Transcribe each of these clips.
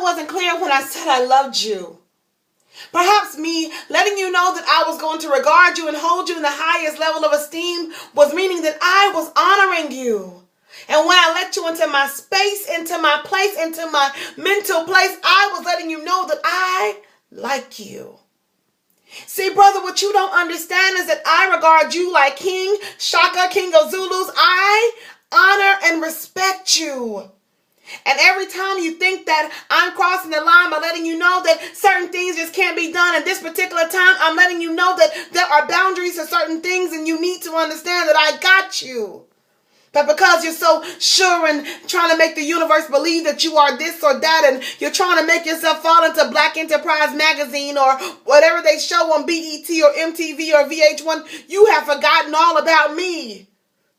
I wasn't clear when I said I loved you. Perhaps me letting you know that I was going to regard you and hold you in the highest level of esteem was meaning that I was honoring you. And when I let you into my space, into my place, into my mental place, I was letting you know that I like you. See, brother, what you don't understand is that I regard you like King Shaka, King of Zulus. I honor and respect you. And every time you think that I'm crossing the line by letting you know that certain things just can't be done at this particular time, I'm letting you know that there are boundaries to certain things and you need to understand that I got you. But because you're so sure and trying to make the universe believe that you are this or that, and you're trying to make yourself fall into Black Enterprise magazine or whatever they show on BET or MTV or VH1, you have forgotten all about me.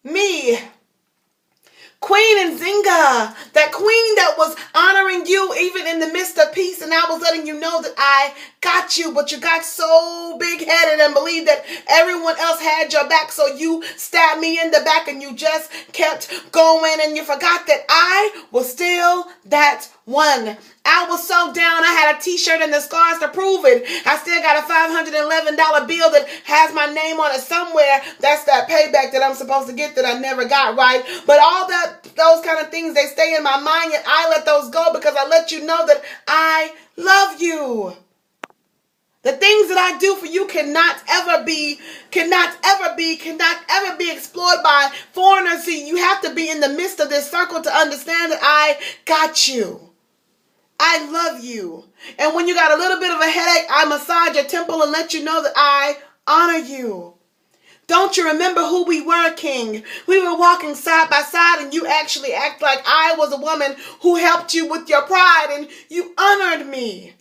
Me. Queen Nzinga, that queen that was honoring you even in the midst of peace, and I was letting you know that I got you, but you got so big-headed and believed that everyone else had your back, so you stabbed me in the back and you just kept going, and you forgot that I was still that one. I was so down, I had a t-shirt and the scars to prove it. I still got a $511 bill that has my name on it somewhere. That's that payback that I'm supposed to get that I never got, right? But all those kind of things, they stay in my mind, and I let those go because I let you know that I love you. The things that I do for you cannot ever be explored by foreigners. See, you have to be in the midst of this circle to understand that I got you. I love you. And when you got a little bit of a headache, I massage your temple and let you know that I honor you. Don't you remember who we were, King? We were walking side by side and you actually act like I was a woman who helped you with your pride and you honored me.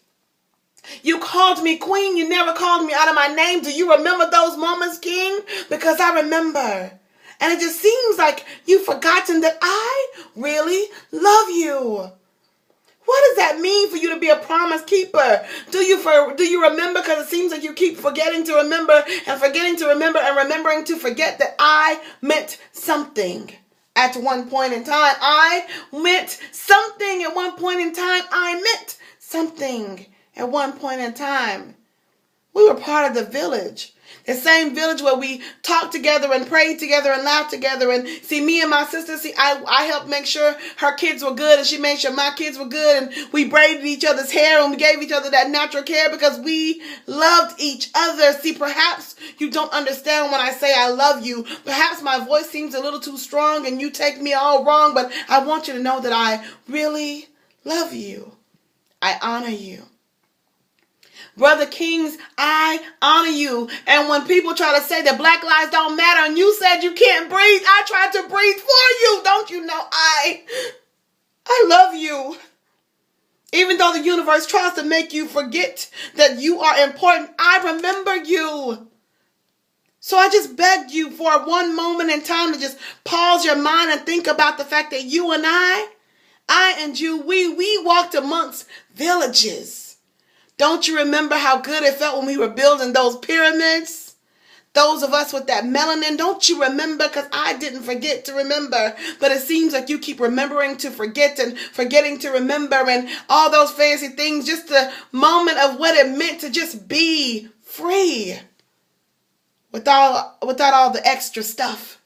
You called me queen. You never called me out of my name. Do you remember those moments, King? Because I remember. And it just seems like you've forgotten that I really love you. What does that mean for you to be a promise keeper? Do you remember? Because it seems like you keep forgetting to remember and forgetting to remember and remembering to forget that I meant something at one point in time. I meant something at one point in time. I meant something at one point in time. We were part of the village. The same village where we talked together and prayed together and laughed together. And see, me and my sister, I helped make sure her kids were good and she made sure my kids were good. And we braided each other's hair and we gave each other that natural care because we loved each other. See, perhaps you don't understand when I say I love you. Perhaps my voice seems a little too strong and you take me all wrong. But I want you to know that I really love you. I honor you. Brother Kings, I honor you. And when people try to say that Black lives don't matter and you said you can't breathe, I tried to breathe for you. Don't you know I love you. Even though the universe tries to make you forget that you are important, I remember you. So I just begged you for one moment in time to just pause your mind and think about the fact that you and I and you, we walked amongst villages. Don't you remember how good it felt when we were building those pyramids? Those of us with that melanin, don't you remember? Because I didn't forget to remember. But it seems like you keep remembering to forget and forgetting to remember and all those fancy things. Just the moment of what it meant to just be free without all the extra stuff.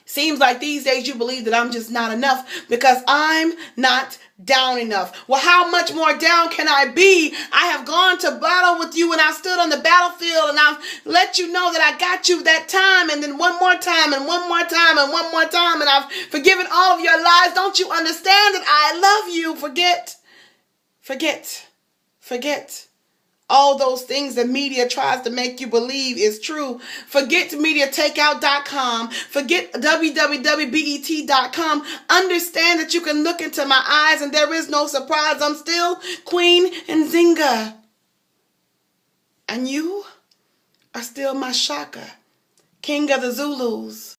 Seems like these days you believe that I'm just not enough because I'm not down enough. Well, how much more down can I be? I have gone to battle with you and I stood on the battlefield and I've let you know that I got you that time and then one more time and one more time and one more time and I've forgiven all of your lies. Don't you understand that I love you? Forget. All those things the media tries to make you believe is true. Forget MediaTakeout.com. Forget www.bet.com. Understand that you can look into my eyes and there is no surprise. I'm still Queen Nzinga. And you are still my Shaka, King of the Zulus.